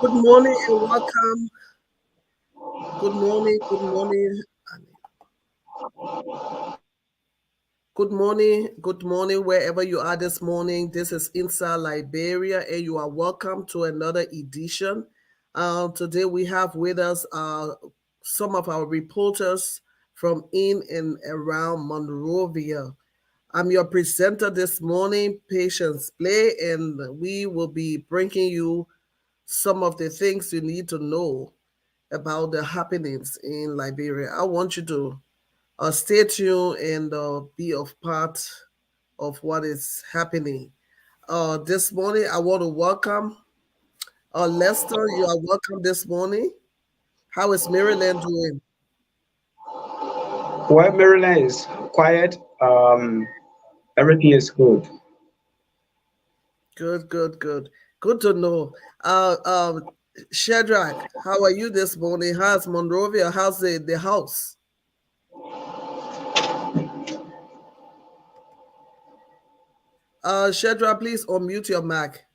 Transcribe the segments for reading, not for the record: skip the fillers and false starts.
Good morning and welcome. Good morning, good morning. Good morning, wherever you are this morning. This is Inside Liberia, and you are welcome to another edition. Today, we have with us some of our reporters from in and around Monrovia. I'm your presenter this morning, Patience Play, and we will be bringing you some of the things you need to know about the happenings in Liberia. I want you to stay tuned and be of part of what is happening. This morning, I want to welcome Lester. You are welcome this morning. How is Maryland doing? Well, Maryland is quiet. Everything is good. Good, good, good. Good to know. Shadrach, how are you this morning? How's Monrovia? How's the house? Shadrach, please unmute your mic.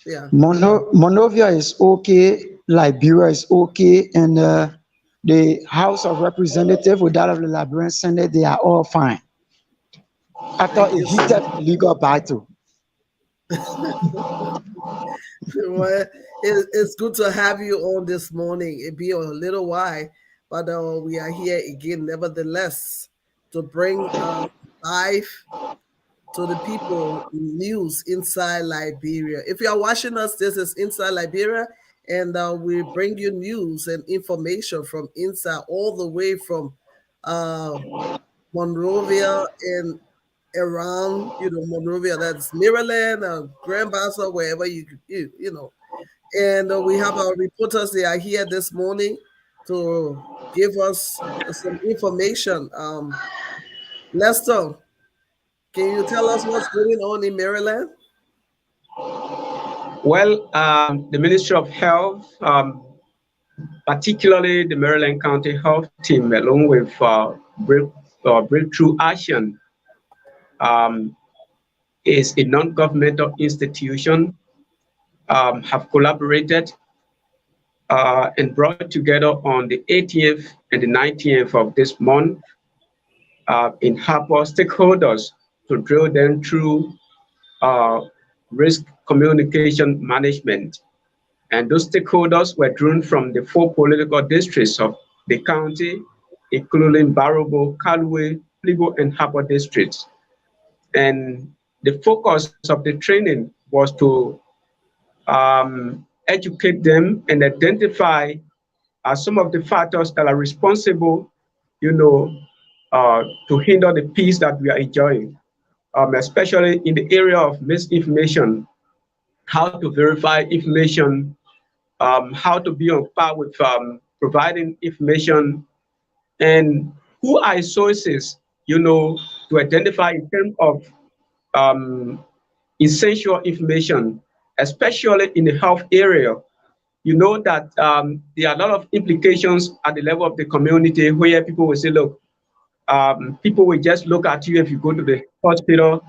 Yeah. Monrovia is okay, Liberia is okay, and the House of Representatives with that of the Liberian Senate, they are all fine. After Thank a you so heated much. legal battle. Well, it's good to have you on this morning. It be a little while, but we are here again, nevertheless, to bring life to the people news inside Liberia. If you are watching us, this is Inside Liberia, and we bring you news and information from inside, all the way from uh, Monrovia and around, Monrovia. That's Maryland, Grand Bassa, wherever you know. And we have our reporters. They are here this morning to give us some information. Lester, can you tell us what's going on in Maryland? Well, the Ministry of Health, particularly the Maryland County Health Team, along with Breakthrough Action, um, is a non-governmental institution, have collaborated and brought together on the 18th and the 19th of this month in Harper stakeholders to drill them through uh, risk communication management. And those stakeholders were drawn from the four political districts of the county, including Barrobo, Callaway, Pligo, and Harper districts. And the focus of the training was to educate them and identify some of the factors that are responsible, you know, to hinder the peace that we are enjoying, especially in the area of misinformation, how to verify information, how to be on par with providing information, and who are sources, to identify in terms of um, essential information, especially in the health area. You know that there are a lot of implications at the level of the community where people will say, look, people will just look at you if you go to the hospital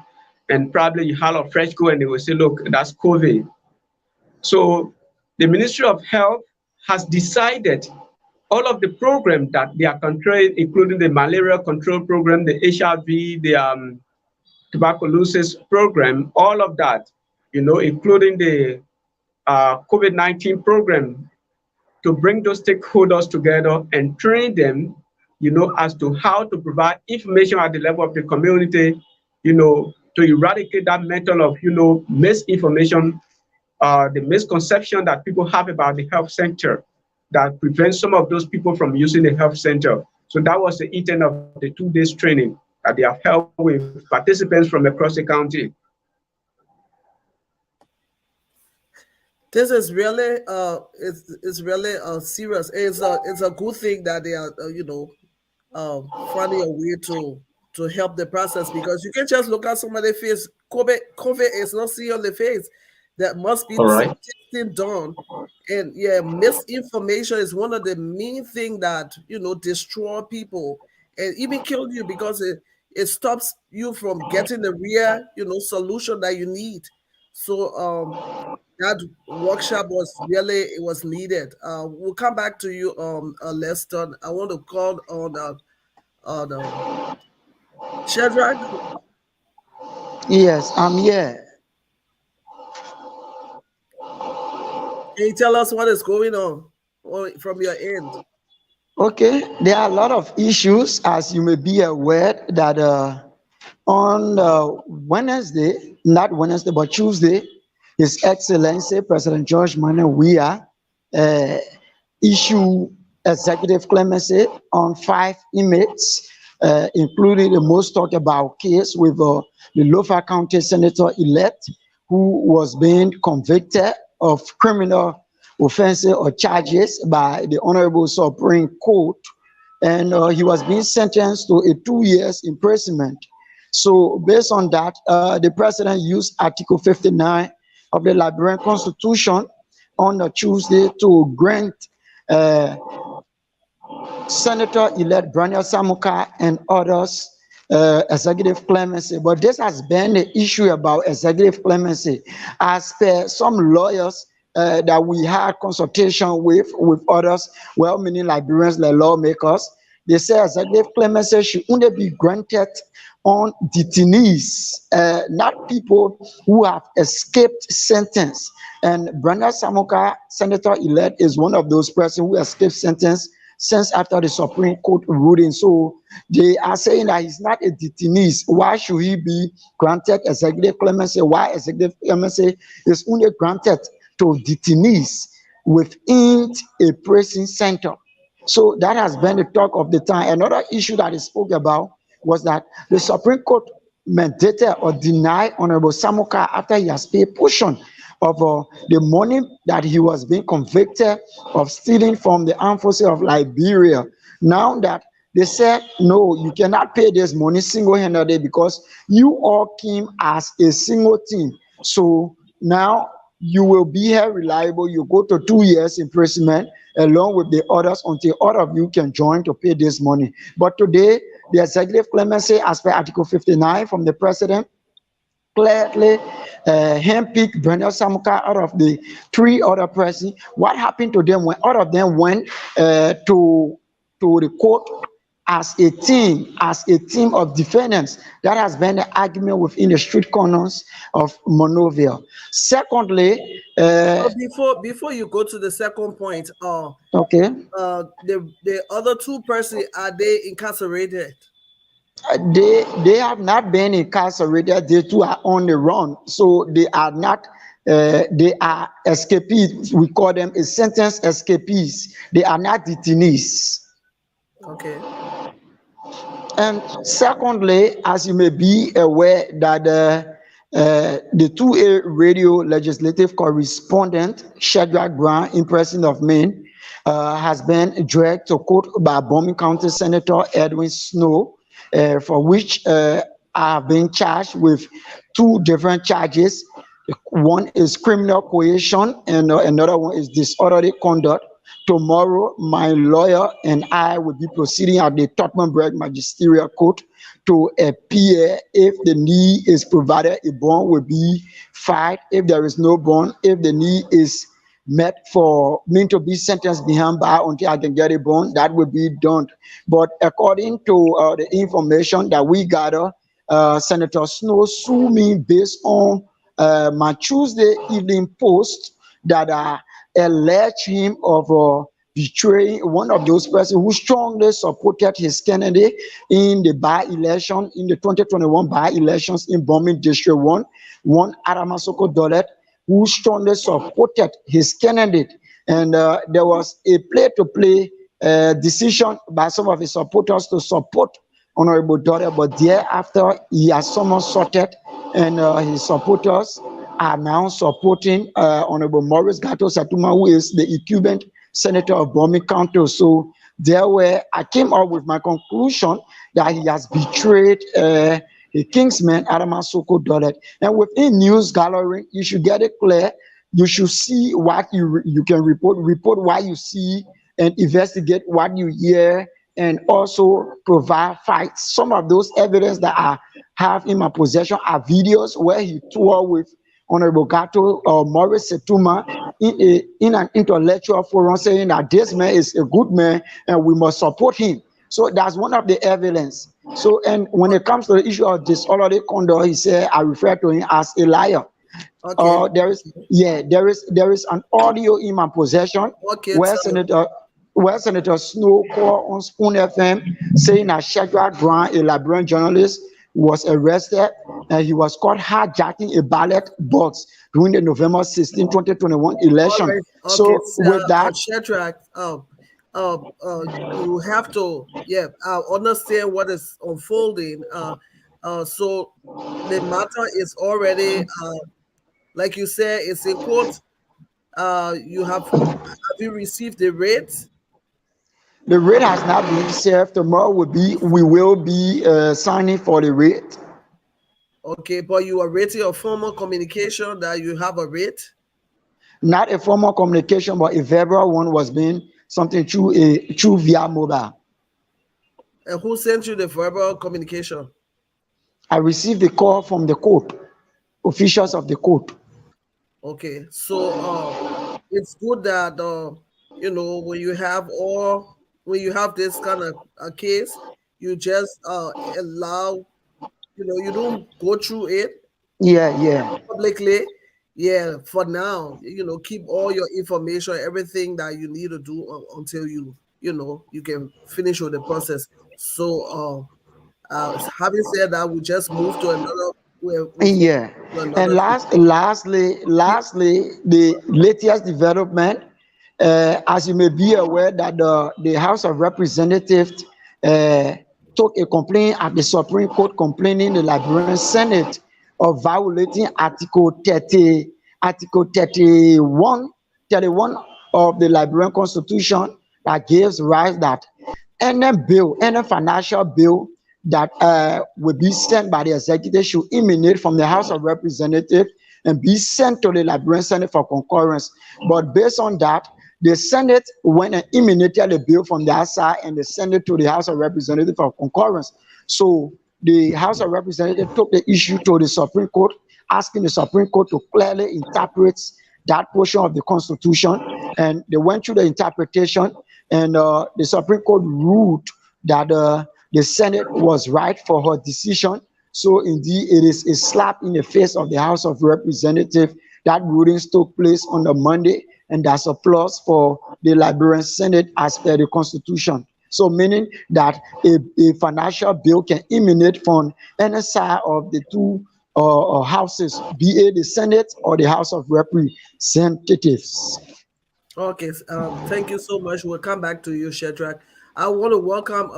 and probably you have a fresh go and they will say, look, that's COVID. So the Ministry of Health has decided all of the programs that they are controlling, including the malaria control program, the HIV, the tuberculosis program, all of that, including the COVID-19 program, to bring those stakeholders together and train them, as to how to provide information at the level of the community, to eradicate that method of, misinformation, the misconception that people have about the health sector that prevents some of those people from using the health center. So that was the intent of the 2 days training that they have held with participants from across the county. This is really it's really serious. It's a good thing that they are finding a way to help the process, because you can just look at somebody's face. COVID is not seen on the face. There must be All some right. testing done, and yeah, misinformation is one of the main things that destroy people and even kill you, because it stops you from getting the real, solution that you need. So that workshop was really, it was needed. We'll come back to you, Lester. I want to call on Shadrach. Can Yes, I'm here. you tell us what is going on from your end? Okay, there are a lot of issues, as you may be aware, that on Wednesday, not Wednesday, but Tuesday, His Excellency President George Manuel Weah uh, issue executive clemency on 5 inmates, including the most talked about case with the Lofa County Senator elect who was being convicted of criminal offenses or charges by the Honorable Supreme Court, and he was being sentenced to a 2 years imprisonment. So based on that, the president used Article 59 of the Liberian Constitution on a Tuesday to grant uh, Senator-elect Brania Samuka and others executive clemency. But this has been the issue about executive clemency. As per some lawyers that we had consultation with others, well meaning Liberians, like lawmakers, they say executive clemency should only be granted on detainees, not people who have escaped sentence. And Brenda Samuka, senator-elect, is one of those persons who escaped sentence since after the Supreme Court ruling. So they are saying that he's not a detainee. Why should he be granted executive clemency? Why executive clemency is only granted to detainees within a prison center? So that has been the talk of the time. Another issue that he spoke about was that the Supreme Court mandated or denied Honorable Samuka after he has paid portion of the money that he was being convicted of stealing from the armed forces of Liberia. Now that they said, no, you cannot pay this money single-handedly because you all came as a single team. So now you will be held reliable. You go to 2 years imprisonment along with the others until all of you can join to pay this money. But today, the executive clemency, as per Article 59 from the president, clearly handpicked Brenda Samuka out of the three other persons. What happened to them when all of them went to the court as a team of defendants? That has been the argument within the street corners of Monrovia. Secondly, So before you go to the second point, okay, the other two persons, are they incarcerated? they have not been incarcerated. They too are on the run, so they are not. They are escapees. We call them a sentence escapees. They are not detainees. Okay. And secondly, as you may be aware, that the 2A radio legislative correspondent, Shadrach Brown, in President of Maine, has been dragged to court by Bombing County Senator Edwin Snow, for which have been charged with two different charges. One is criminal coercion, and another one is disorderly conduct. Tomorrow, my lawyer and I will be proceeding at the Tottenham Magisterial Court to appear. If the need is provided, a bond will be filed. If there is no bond, if the need is met for me to be sentenced behind bar until I can get a bond, that will be done. But according to the information that we gather, Senator Snow sued me based on my Tuesday evening post that alleged him of betraying one of those persons who strongly supported his candidate in the by-election, in the 2021 by-elections in Bombing District 1, one Aramasoko Dolet, who strongly supported his candidate. And there was a play-to-play decision by some of his supporters to support Honorable Dolet, but thereafter he has someone sorted, and his supporters are now supporting Honorable Maurice Gato Satuma, who is the incumbent senator of Bombing County. So there where I came up with my conclusion that he has betrayed a kingsman, Adamasoko Dolet. And within news gallery, you should get it clear. You should see what you can report what you see, and investigate what you hear, and also provide fights. Some of those evidence that I have in my possession are videos where he toured with Honorable Gato Morris Setuma in an intellectual forum saying that this man is a good man and we must support him. So that's one of the evidence. So, and when it comes to the issue of disorderly conduct, he said I refer to him as a liar. Okay. There is an audio in my possession Okay, where tell me. Senator Snow called on Spoon FM saying that Shadrach Grant, a Liberian journalist, was arrested and he was caught hijacking a ballot box during the November 16, 2021 All election. right. Okay. So with that, Shadrach, you have to, yeah, understand what is unfolding. So the matter is already, like you said, it's in court. Have you received the rate? the rate has not been served. Tomorrow we will be signing for the rate. Okay, but you are rating a formal communication that you have a rate. Not a formal communication, but a verbal one was being something through via mobile. And who sent you the verbal communication? I received a call from the court, officials of the court. Okay, so it's good that when you have this kind of a case, you just allow, you don't go through it Yeah, yeah, publicly. Yeah, for now, keep all your information, everything that you need to do until you can finish with the process. So, having said that, we just move to another. We move yeah. to And another thing. lastly, the latest development, as you may be aware, that the House of Representatives uh, took a complaint at the Supreme Court complaining the Liberian Senate of violating Article 31 of the Liberian Constitution that gives rise that any financial bill that will be sent by the executive should emanate from the House of Representatives and be sent to the Liberian Senate for concurrence. But based on that, the Senate went and emanated the bill from their side and they sent it to the House of Representatives for concurrence. So the House of Representatives took the issue to the Supreme Court, asking the Supreme Court to clearly interpret that portion of the Constitution. And they went through the interpretation, and the Supreme Court ruled that the Senate was right for her decision. So indeed, it is a slap in the face of the House of Representatives. That ruling took place on the Monday, and that's applause for the Liberian Senate as per the Constitution. So meaning that a financial bill can emanate from any side of the two houses, be it the Senate or the House of Representatives. Okay, thank you so much. We'll come back to you, Shadrach. I want to welcome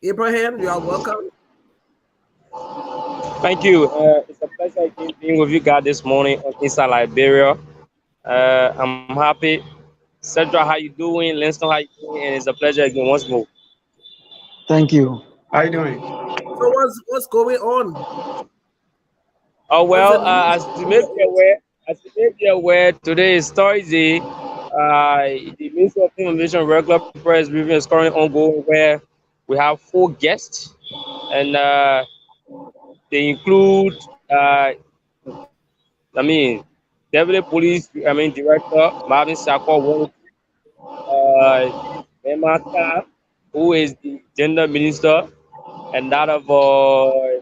Abraham. You are welcome. Thank you. It's a pleasure again being with you guys this morning on Inside Liberia. I'm happy. Cedra, how you doing? Linston, how you doing? And it's a pleasure again once more. Thank you. How you doing? So what's going on? Oh What's the well, news? as you may be aware, today is Thursday. The Ministry of Information regular press briefing is currently ongoing, where we have four guests, and they include, I mean, Deputy Police, Director Marvin Sako, uh, Memaka, who is the Gender Minister, and that of a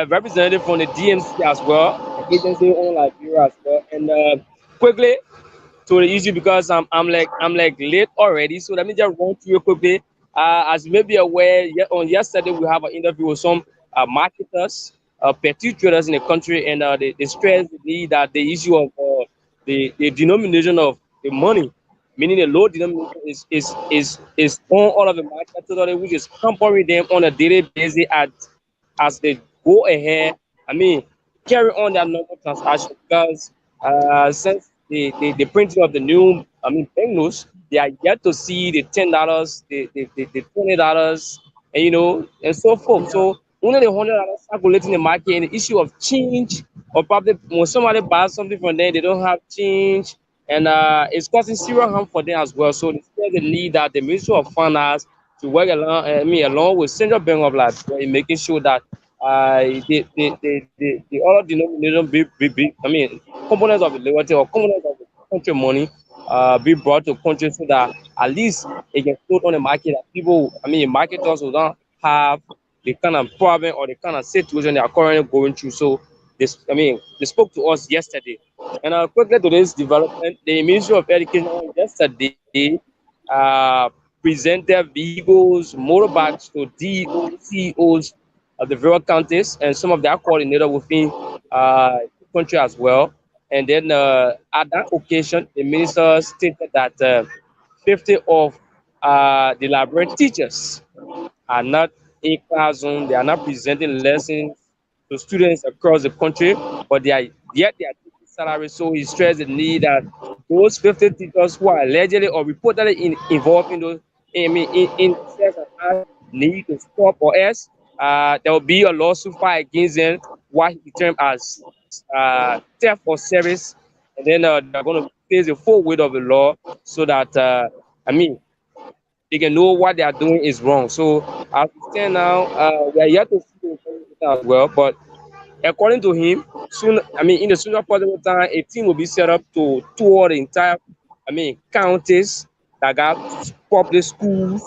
representative from the DMC as well, the agency on Liberia as well. And quickly to the issue, because I'm like late already, so let me just run through it quickly. As you may be aware, on yesterday we have an interview with some marketers, petty traders in the country, and they stress the need that the issue of the denomination of the money, meaning the low denomination, is on all of the markets totally, which is hampering them on a daily basis as they go ahead. I mean, carry on their normal transaction, because since the printing of the new, banknotes, they are yet to see the $10, the $20, and and so forth. Yeah. So only the $100 circulating in the market, and the issue of change, or probably when somebody buys something from them, they don't have change, and it's causing serious harm for them as well. So there's a need that the Ministry of Finance to work along, along with Central Bank of Liberia in making sure that the other denomination components of the liberty or components of the country money be brought to country so that at least it can float on the market that people, marketers will not have the kind of problem or the kind of situation they are currently going through. So they spoke to us yesterday. And quickly to this development, the Ministry of Education yesterday uh, presented vehicles, motorbikes to DEO, CEOs of the various counties and some of their coordinators within the country as well. And then at that occasion, the minister stated that 50 of the library teachers are not in classroom, they are not presenting lessons to students across the country, but they are taking salary. So he stressed the need that those 50 teachers who are allegedly or reportedly involved in those in sex and act need to stop, or else there will be a lawsuit filed against them, what he termed as theft of service, and then they are going to face the full weight of the law so that I mean they can know what they are doing is wrong. So as we stand now, we are yet to see the implementation as well. But according to him, soon, in the sooner possible time, a team will be set up to tour the entire, counties that got public schools,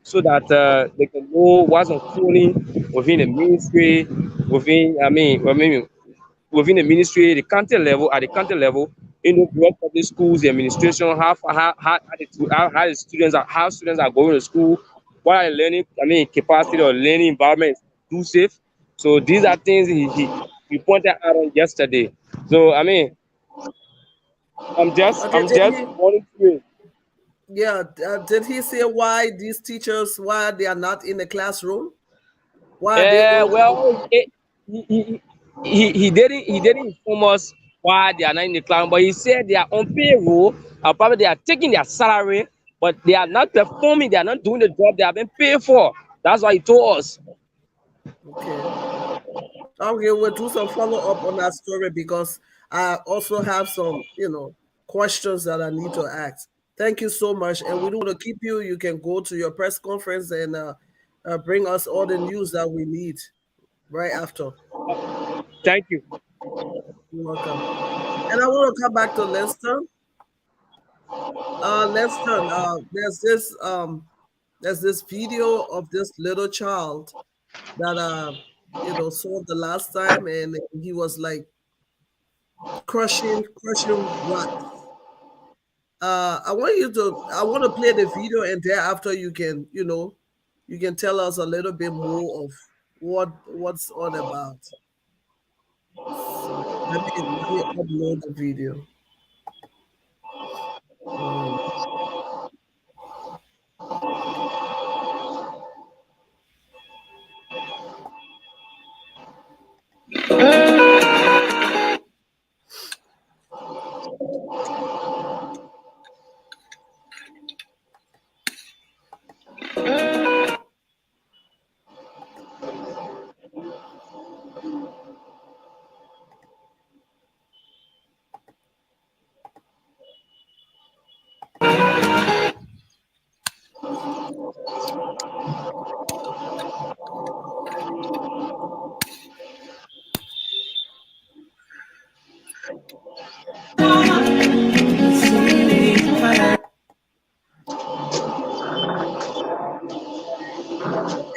so that they can know what's unfolding within the ministry, within the ministry, the county level, at the county level, what public schools, the administration, how students are going to school, what are the learning, capacity or learning environment do safe. So these are things he pointed out on yesterday. So Okay, I'm did just he? monitoring. Yeah, did he say why these teachers why they are not in the classroom? Why are they only? Well, he didn't inform us why they are not in the class, but he said they are on payroll. Probably they are taking their salary, but they are not performing. They are not doing the job they have been paid for. That's what he told us. Okay. Okay, we'll do some follow up on that story because I also have some, questions that I need to ask. Thank you so much, and we don't want to keep you. You can go to your press conference and bring us all the news that we need right after. Thank you. You're welcome. And I want to come back to Lenston. Lenston, there's this video of this little child that saw the last time, and he was like crushing rocks. I want to play the video, and thereafter you can tell us a little bit more of what's all about. So let me upload the video. Um,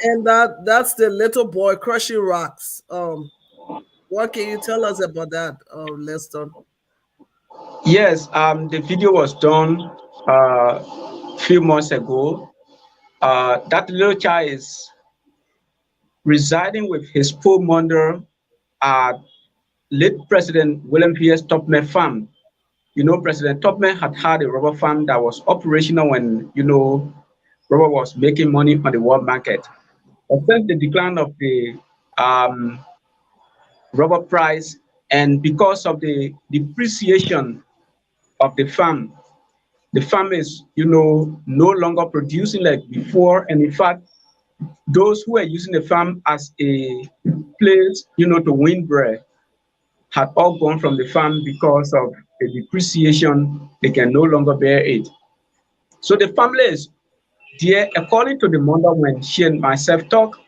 and that's the little boy crushing rocks. What can you tell us about that, Leston? Yes, the video was done few months ago. That little child is residing with his full mother at late President William P.S. Tubman farm. President Tubman had a rubber farm that was operational when, rubber was making money on the world market. But since the decline of the um, rubber price and because of the depreciation of the farm is, no longer producing like before. And in fact, those who are using the farm as a place, to win bread had all gone from the farm because of the depreciation, they can no longer bear it. So the family is there, according to the mother, when she and myself talk,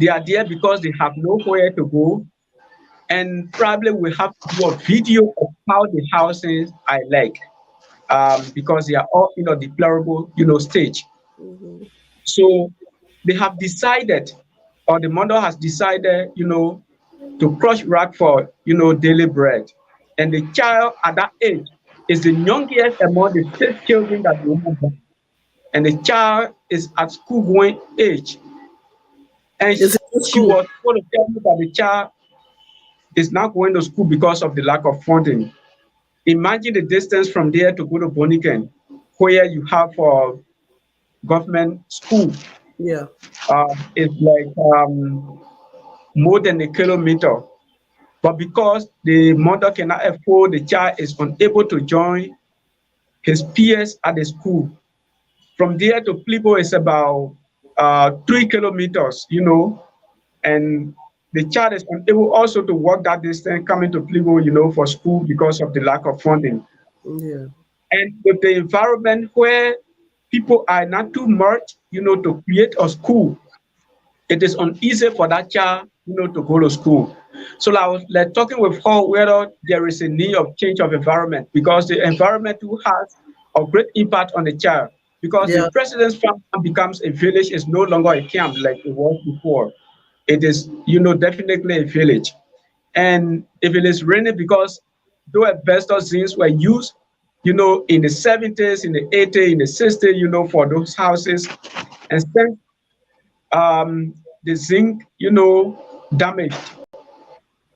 they are there because they have nowhere to go, and probably we have to do a video of how the houses are like, because they are all in a deplorable, stage. Mm-hmm. So they have decided, or the mother has decided, to crush rag for, daily bread. And the child at that age is the youngest among the 6 children that the woman has. And the child is at school going age. And Is it in she school? was going to tell me that the child is not going to school because of the lack of funding. Imagine the distance from there to go to Boniken, where you have a government school. Yeah. It's like more than a kilometer. But because the mother cannot afford, the child is unable to join his peers at the school. From there to Plibo is about 3 kilometers, and the child is unable also to walk that distance coming to Plibo, for school because of the lack of funding. Yeah. And with the environment where people are not too much, to create a school, it is uneasy for that child, to go to school. So I was like talking with her whether there is a need of change of environment, because the environment too has a great impact on the child. Because the Yeah. president's farm becomes a village, is no longer a camp like it was before. It is, definitely a village. And if it is raining, because though asbestos zincs were used, in the 70s, in the 80s, in the 60s, for those houses, and since the zinc, damaged.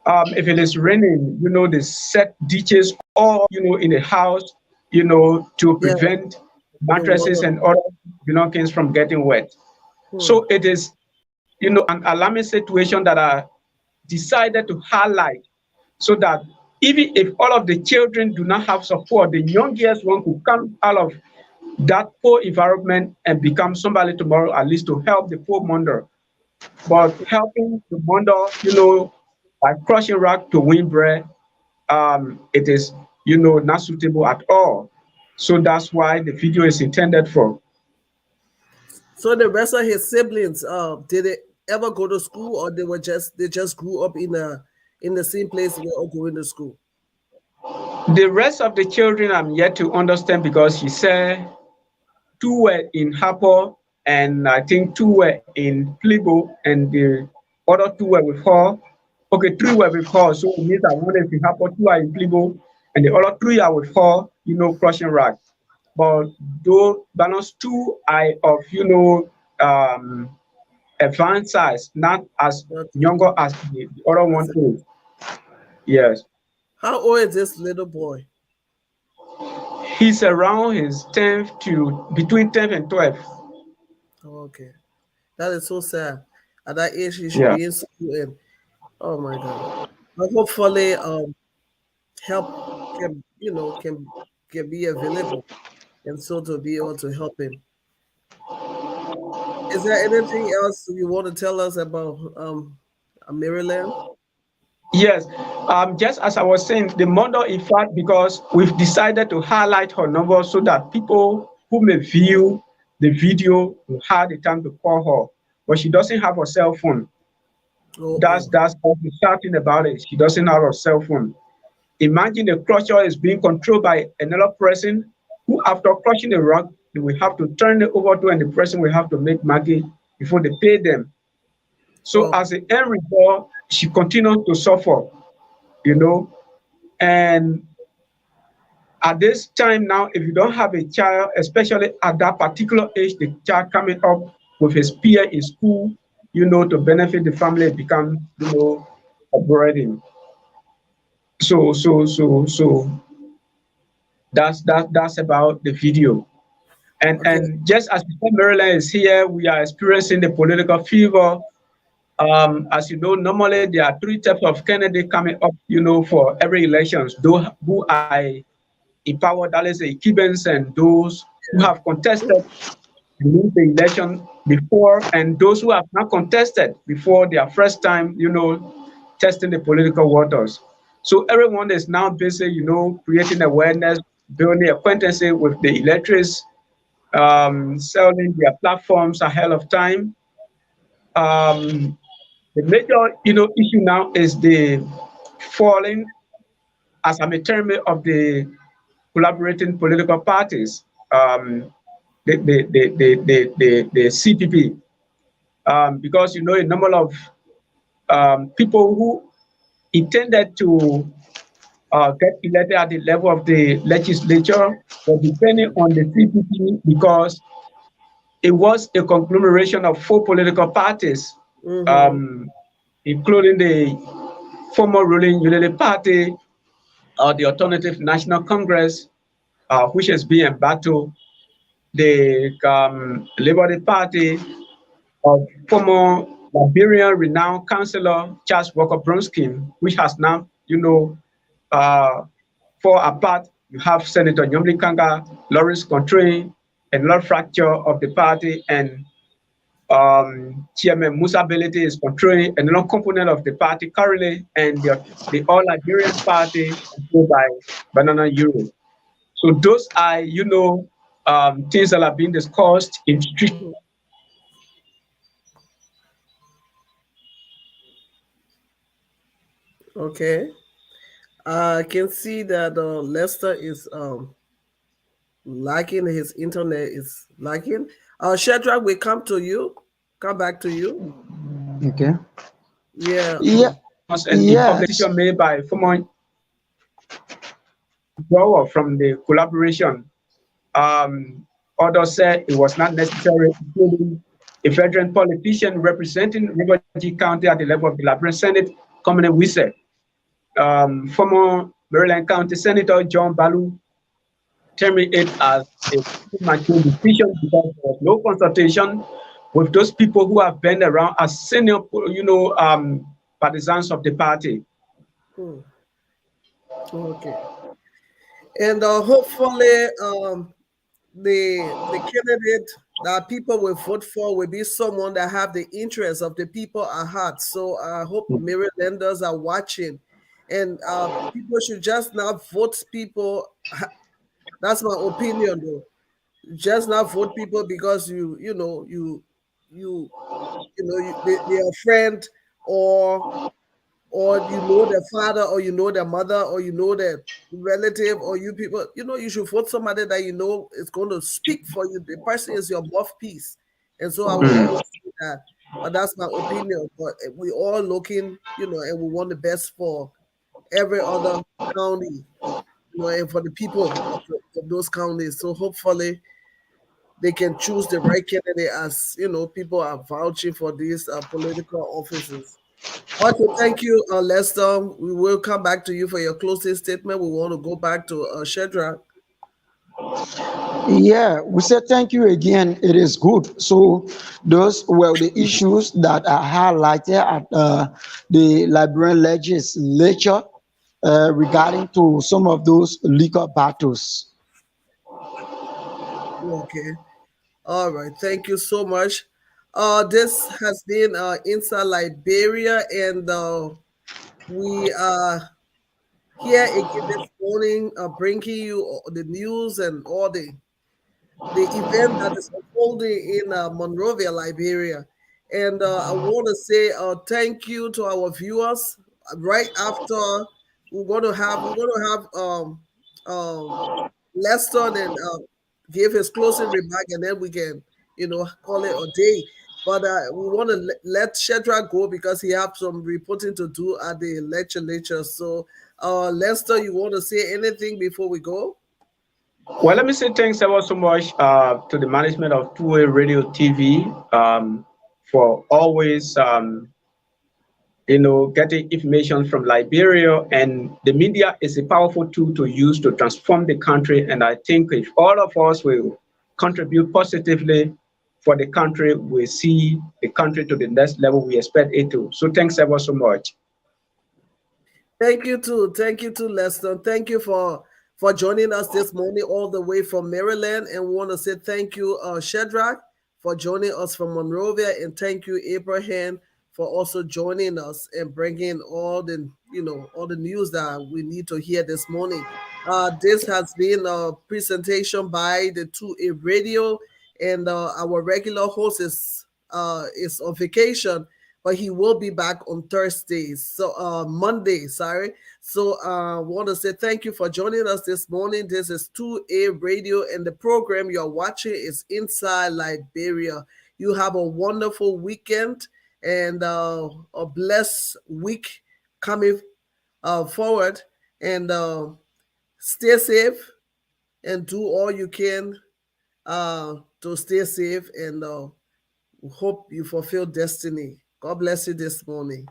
If it is raining, they set ditches all, in the house, to Yeah. prevent The mattresses water. and other belongings from getting wet. Hmm. So it is, an alarming situation that I decided to highlight, so that even if all of the children do not have support, the youngest one could come out of that poor environment and become somebody tomorrow, at least to help the poor mother. But helping the mother, by crushing rock to win bread, it is, not suitable at all. So that's why the video is intended for. So the rest of his siblings, did they ever go to school, or they just grew up in the same place where all going to school? The rest of the children I'm yet to understand, because she said two were in Hapo, and I think two were in Plibo, and the other two were with her. Okay, three were with her, so it means that one is in Hapo, two are in Plibo, and the other three are with her, crushing rag. But though balance two are of, advanced size, not as Okay. younger as the other I one said, is. Yes. how old is this little boy? He's around his 10th to between 10th and 12th. Oh, okay. That is so sad. At that age, he should Yeah. be in school, and oh my God. But hopefully, help can be available, and so to be able to help him. Is there anything else you want to tell us about Maryland? Yes, just as I was saying, the mother, in fact, because we've decided to highlight her number so that people who may view the video will have the time to call her, but she doesn't have a cell phone. Oh, That's the sad thing about it. She doesn't have a cell phone. Imagine the crusher is being controlled by another person who, after crushing the rock, they will have to turn it over to, and the person will have to make money before they pay them. So oh, as the end result, she continues to suffer, you know. And at this time now, if you don't have a child, especially at that particular age, the child coming up with his peer in school, to benefit the family, it become, a burden. So that's about the video. okay, And just as before Maryland is here, we are experiencing the political fever. As you know, normally there are three types of candidates coming up, for every elections. Those who are in power, that is the Cubans, and those who yeah, have contested and win the election before, and those who have not contested before their first time, testing the political waters. So everyone is now busy, creating awareness, building acquaintances with the electors, selling their platforms ahead of time. Um, the major, issue now is the falling as a term of the collaborating political parties, the CPP, because a number of people who intended to get elected at the level of the legislature were depending on the CPP because it was a conglomeration of four political parties, Mm-hmm. um, including the former ruling Unity Party, the Alternative National Congress, which has been in battle, the Liberty Party of former Liberian renowned councillor Charles Walker Bronsky, which has now, uh, fall apart. You have Senator Nyomli Kanga, Lawrence Contrain, and Lord Fracture of the party, and Chairman Musa Belete is controlling another component of the party currently, and the All Liberian Party controlled by Banana Euro. So those are, things that are being discussed in street. Mm-hmm. Okay. I can see that Lester is lacking. His internet is lacking. Shadrach, we come to you. Come back to you. Okay. Yeah. Yeah. And in public Yes. decision made by former withdrawal from the collaboration. Um, Others said it was not necessary, including a veteran politician representing River G County at the level of the Liberian Senate, Commonwealth Wisse. Former Maryland County Senator John Balu termed it as a premature decision because there was no consultation with those people who have been around as senior, partisans of the party. Hmm. Okay. And hopefully, the candidate that people will vote for will be someone that have the interest of the people at heart. So I hope Marylanders are watching, and people should just not vote people. That's my opinion, though. Just not vote people because you they are a friend, or you know their father, or you know their mother, or you know their relative, or you people, you should vote somebody that you know is going to speak for you. The person is your mouthpiece. And so I will always say that. But that's my opinion. But we all looking, and we want the best for every other county, and for the people of those counties. So hopefully they can choose the right candidate, as people are vouching for these political offices. Okay, thank you, Lester. We will come back to you for your closing statement. We want to go back to Shadrach. Yeah, we said thank you again. It is good. So those were the issues that are highlighted at the Liberian legislature regarding to some of those legal battles. Okay. All right. Thank you so much. This has been Inside Liberia, and we are here again this morning, bringing you the news and all the event that is unfolding in Monrovia, Liberia. And I want to say thank you to our viewers. Right after, we're going to have Lester and give his closing remark, and then we can call it a day. But we want to let Shedrack go because he have some reporting to do at the lecture. So Lester, you want to say anything before we go? Well, let me say thanks ever so much to the management of Two-Way Radio TV for always, getting information from Liberia. And the media is a powerful tool to use to transform the country. And I think if all of us will contribute positively for the country, we see the country to the next level we expect it to. So thanks ever so much. Thank you too. Thank you too, Lester. Thank you for joining us this morning all the way from Maryland. And we want to say thank you, Shadrach, for joining us from Monrovia, and thank you, Abraham, for also joining us and bringing all the all the news that we need to hear this morning. This has been a presentation by the 2A Radio, and our regular host is on vacation, but he will be back on Thursdays. So Monday, sorry. So I want to say thank you for joining us this morning. This is 2A Radio, and the program you're watching is Inside Liberia. You have a wonderful weekend and a blessed week coming forward. And stay safe and do all you can to stay safe, and hope you fulfill destiny. God bless you this morning.